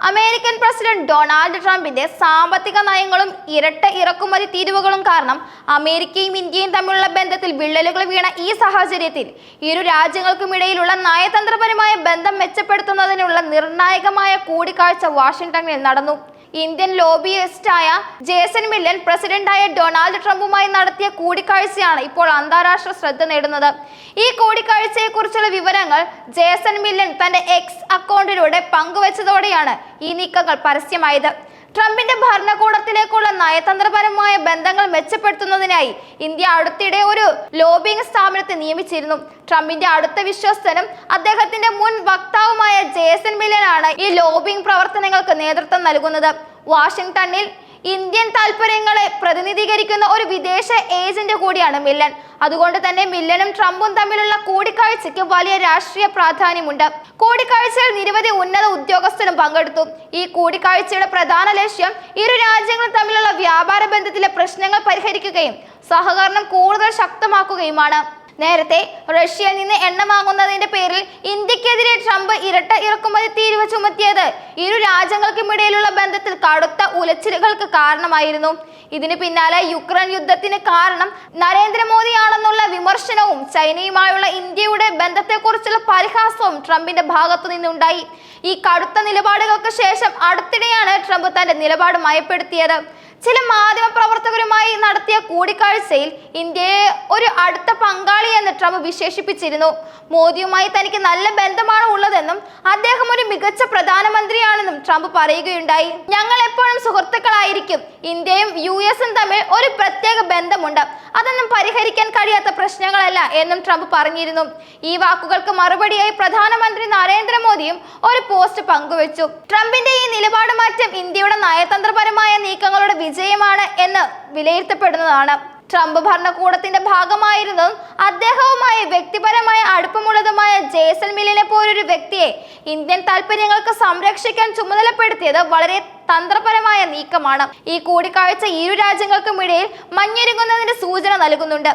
American president Donald ട്രംപിന്റെ സാമ്പത്തിക നയങ്ങളും ഇരട്ട ഇറക്കുമതി തീരുവകളും കാരണം അമേരിക്കയും ഇന്ത്യയും തമ്മിലുള്ള ബന്ധത്തിൽ വിള്ളലുകൾ വീണ ഈ സാഹചര്യത്തിൽ ഇരു രാജ്യങ്ങൾക്കുമിടയിലുള്ള നയതന്ത്രപരമായ ബന്ധം മെച്ചപ്പെടുത്തുന്നതിനുള്ള നിർണായകമായ കൂടിക്കാഴ്ച വാഷിംഗ്ടണിൽ നടന്നു. ഇന്ത്യൻ ലോബിയിസ്റ്റായ ജേസൺ മില്ലൻ പ്രസിഡന്റായ ഡൊണാൾഡ് ട്രംപുമായി നടത്തിയ കൂടിക്കാഴ്ചയാണ് ഇപ്പോൾ അന്താരാഷ്ട്ര ശ്രദ്ധ നേടുന്നത്. ഈ കൂടിക്കാഴ്ചയെക്കുറിച്ചുള്ള വിവരങ്ങൾ ജേസൺ മില്ലൻ തന്റെ എക്സ് അക്കൗണ്ടിലൂടെ പങ്കുവച്ചതോടെയാണ് ഈ നീക്കങ്ങൾ പരസ്യമായത്. ട്രംപിന്റെ ഭരണകൂടത്തിലേക്കുള്ള നയതന്ത്രപരമായ ബന്ധങ്ങൾ മെച്ചപ്പെടുത്തുന്നതിനായി ഇന്ത്യ അടുത്തിടെ ഒരു ലോബിംഗ് സ്ഥാപനത്തെ നിയമിച്ചിരുന്നു. ട്രംപിന്റെ അടുത്ത വിശ്വസ്തനും അദ്ദേഹത്തിന്റെ മുൻ വക്താവുമായ ജേസൺ മില്ലനാണ് ഈ ലോബിംഗ് പ്രവർത്തനങ്ങൾക്ക് നേതൃത്വം നൽകുന്നത്. വാഷിംഗ്ടണിൽ ഇന്ത്യൻ താൽപര്യങ്ങളെ പ്രതിനിധീകരിക്കുന്ന ഒരു വിദേശ ഏജന്റ് കൂടിയാണ് മില്ലൻ. അതുകൊണ്ട് തന്നെ മില്ലനും ട്രംപും തമ്മിലുള്ള കൂടിക്കാഴ്ചയ്ക്ക് വലിയ രാഷ്ട്രീയ പ്രാധാന്യമുണ്ട്. കൂടിക്കാഴ്ചയിൽ നിരവധി ഉന്നത ഉദ്യോഗസ്ഥരും പങ്കെടുത്തു. ഈ കൂടിക്കാഴ്ചയുടെ പ്രധാന ലക്ഷ്യം ഇരു രാജ്യങ്ങളും തമ്മിലുള്ള വ്യാപാര ബന്ധത്തിലെ പ്രശ്നങ്ങൾ പരിഹരിക്കുകയും സഹകരണം കൂടുതൽ ശക്തമാക്കുകയുമാണ്. നേരത്തെ റഷ്യയിൽ നിന്ന് എണ്ണ വാങ്ങുന്നതിന്റെ പേരിൽ ഇന്ത്യക്കെതിരെ ട്രംപ് ഇരട്ട ഇറക്കുമതി തീരുവ ചുമത്തിയത് ഇരു രാജ്യങ്ങൾക്കുമിടയിലുള്ള ബന്ധത്തിൽ കടുത്ത ഉലച്ചിലുകൾക്ക് കാരണമായിരുന്നു. ഇതിന് പിന്നാലെ യുക്രൈൻ യുദ്ധത്തിന് കാരണം നരേന്ദ്രമോദിയാണെന്നുള്ള വിമർശനവും ചൈനയുമായുള്ള ഇന്ത്യയുടെ ബന്ധത്തെക്കുറിച്ചുള്ള പരിഹാസവും ട്രംപിന്റെ ഭാഗത്തു നിന്നുണ്ടായി. ഈ കടുത്ത നിലപാടുകൾക്ക് ശേഷം അടുത്തിടെയാണ് ട്രംപ് തന്റെ നിലപാട് മയപ്പെടുത്തിയത്. ചില മാധ്യമ പ്രവർത്തകരുമായി നടത്തിയ കൂടിക്കാഴ്ചയിൽ ഇന്ത്യയെ ഒരു അടുത്ത പങ്കാളിയെന്ന് ട്രംപ് വിശേഷിപ്പിച്ചിരുന്നു. മോദിയുമായി തനിക്ക് നല്ല ബന്ധമാണ് ഉള്ളതെന്നും അദ്ദേഹം ഒരു മികച്ച പ്രധാനമന്ത്രിയാണെന്നും ട്രംപ് പറയുകയുണ്ടായി. ഞങ്ങൾ എപ്പോഴും സുഹൃത്തുക്കളായിരിക്കും. ഇന്ത്യയും US-ഉം തമ്മിൽ ഒരു പ്രത്യേക ബന്ധമുണ്ട്. അതൊന്നും പരിഹരിക്കാൻ കഴിയാത്ത പ്രശ്നങ്ങളല്ല എന്നും ട്രംപ് പറഞ്ഞിരുന്നു. ഈ വാക്കുകൾക്ക് മറുപടിയായി പ്രധാനമന്ത്രി നരേന്ദ്രമോദിയും ഒരു പോസ്റ്റ് പങ്കുവച്ചു. ട്രംപിന്റെ ഈ നിലപാട് മാറ്റം ഇന്ത്യയുടെ നയതന്ത്രപരമായ നീക്കങ്ങളുടെ വിജയമാണ് എന്ന് വിലയിരുത്തപ്പെടുന്നതാണ്. ട്രംപ് ഭരണകൂടത്തിന്റെ ഭാഗമായിരുന്നതും അദ്ദേഹവുമായി വ്യക്തിപരമായ അടുപ്പമുള്ളതുമായ ജേസൺ മില്ലനെ പോലൊരു വ്യക്തിയെ ഇന്ത്യൻ താൽപര്യങ്ങൾക്ക് സംരക്ഷിക്കാൻ ചുമതലപ്പെടുത്തിയത് വളരെ തന്ത്രപരമായ നീക്കമാണ്. ഈ കൂടിക്കാഴ്ച ഇരു രാജ്യങ്ങൾക്കുമിടയിൽ മഞ്ഞൊരുങ്ങുന്നതിന്റെ സൂചന നൽകുന്നുണ്ട്.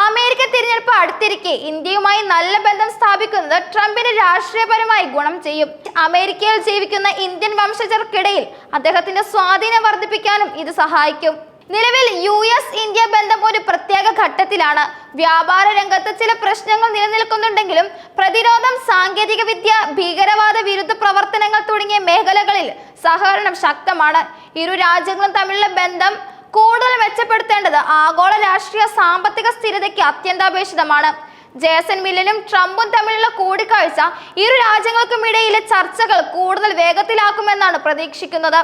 അമേരിക്ക തിരഞ്ഞെടുപ്പ് അടുത്തിരിക്കെ ഇന്ത്യയുമായി നല്ല ബന്ധം സ്ഥാപിക്കുന്നത് ട്രംപിന് രാഷ്ട്രീയപരമായി ഗുണം ചെയ്യും. അമേരിക്കയിൽ ജീവിക്കുന്ന ഇന്ത്യൻ വംശജർക്കിടയിൽ അദ്ദേഹത്തിന്റെ സ്വാധീനം വർദ്ധിപ്പിക്കാനും ഇത് സഹായിക്കും. നിലവിൽ US-ഇന്ത്യ ബന്ധം ഒരു പ്രത്യേക ഘട്ടത്തിലാണ്. വ്യാപാര രംഗത്ത് ചില പ്രശ്നങ്ങൾ നിലനിൽക്കുന്നുണ്ടെങ്കിലും പ്രതിരോധം, സാങ്കേതിക വിദ്യ, ഭീകരവാദ വിരുദ്ധ പ്രവർത്തനങ്ങൾ തുടങ്ങിയ മേഖലകളിൽ സഹകരണം ശക്തമാണ്. ഇരു രാജ്യങ്ങളും തമ്മിലുള്ള ബന്ധം കൂടുതൽ മെച്ചപ്പെടുത്തേണ്ടത് ആഗോള രാഷ്ട്രീയ സാമ്പത്തിക സ്ഥിരതയ്ക്ക് അത്യന്താപേക്ഷിതമാണ്. ജേസൺ മില്ലനും ട്രംപും തമ്മിലുള്ള കൂടിക്കാഴ്ച ഇരു രാജ്യങ്ങൾക്കുമിടയിലെ ചർച്ചകൾ കൂടുതൽ വേഗത്തിലാക്കുമെന്നാണ് പ്രതീക്ഷിക്കുന്നത്.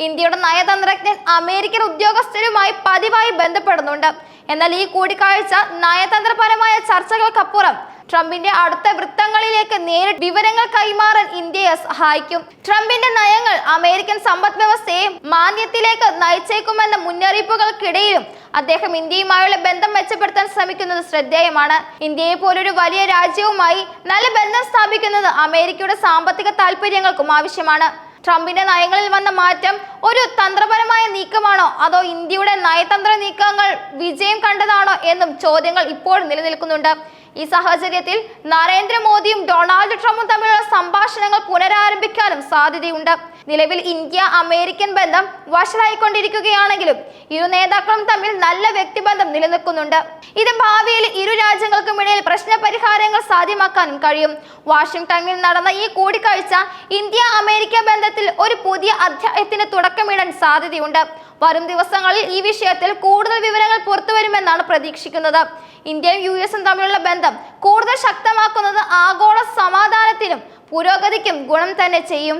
ഇന്ത്യയുടെ നയതന്ത്രജ്ഞൻ അമേരിക്കൻ ഉദ്യോഗസ്ഥരുമായി പതിവായി ബന്ധപ്പെടുന്നുണ്ട്. എന്നാൽ ഈ കൂടിക്കാഴ്ച നയതന്ത്രപരമായ ചർച്ചകൾക്കപ്പുറം ട്രംപിന്റെ അടുത്ത വൃത്തങ്ങളിലേക്ക് നേരിട്ട് വിവരങ്ങൾ കൈമാറാൻ ഇന്ത്യയെ സഹായിക്കും. ട്രംപിന്റെ നയങ്ങൾ അമേരിക്കൻ സമ്പദ് വ്യവസ്ഥയെ മാന്ദ്യത്തിലേക്ക് നയിച്ചേക്കുമെന്ന മുന്നറിയിപ്പുകൾക്കിടയിലും അദ്ദേഹം ഇന്ത്യയുമായുള്ള ബന്ധം മെച്ചപ്പെടുത്താൻ ശ്രമിക്കുന്നത് ശ്രദ്ധേയമാണ്. ഇന്ത്യയെ പോലൊരു വലിയ രാജ്യവുമായി നല്ല ബന്ധം സ്ഥാപിക്കുന്നത് അമേരിക്കയുടെ സാമ്പത്തിക താൽപര്യങ്ങൾക്കും ആവശ്യമാണ്. ട്രംപിന്റെ നയങ്ങളിൽ വന്ന മാറ്റം ഒരു തന്ത്രപരമായ നീക്കമാണോ അതോ ഇന്ത്യയുടെ നയതന്ത്ര നീക്കങ്ങൾ വിജയം കണ്ടതാണോ എന്നും ചോദ്യങ്ങൾ ഇപ്പോൾ നിലനിൽക്കുന്നുണ്ട്. ഈ സാഹചര്യത്തിൽ നരേന്ദ്രമോദിയും ഡൊണാൾഡ് ട്രംപും തമ്മിലുള്ള സംഭാഷണങ്ങൾ പുനരാരംഭിക്കാനും സാധ്യതയുണ്ട്. നിലവിൽ ഇന്ത്യ അമേരിക്കൻ ബന്ധം വഷളായിക്കൊണ്ടിരിക്കുകയാണെങ്കിലും ഇരു നേതാക്കളും തമ്മിൽ നല്ല വ്യക്തിബന്ധം നിലനിൽക്കുന്നുണ്ട്. ഇത് ഭാവിയിൽ ഇരു രാജ്യങ്ങൾക്കുമിടയിൽ പ്രശ്ന പരിഹാരങ്ങൾ സാധ്യമാക്കാനും കഴിയും. വാഷിംഗ്ടണിൽ നടന്ന ഈ കൂടിക്കാഴ്ച ഇന്ത്യ അമേരിക്ക ബന്ധത്തിൽ ഒരു പുതിയ അധ്യായത്തിന് തുടക്കമിടാൻ സാധ്യതയുണ്ട്. വരും ദിവസങ്ങളിൽ ഈ വിഷയത്തിൽ കൂടുതൽ വിവരങ്ങൾ പുറത്തുവരുമെന്നാണ് പ്രതീക്ഷിക്കുന്നത്. ഇന്ത്യയും US-ഉം തമ്മിലുള്ള ബന്ധം കൂടുതൽ ശക്തമാക്കുന്നത് ആഗോള സമാധാനത്തിനും പുരോഗതിക്കും ഗുണം തന്നെ ചെയ്യും.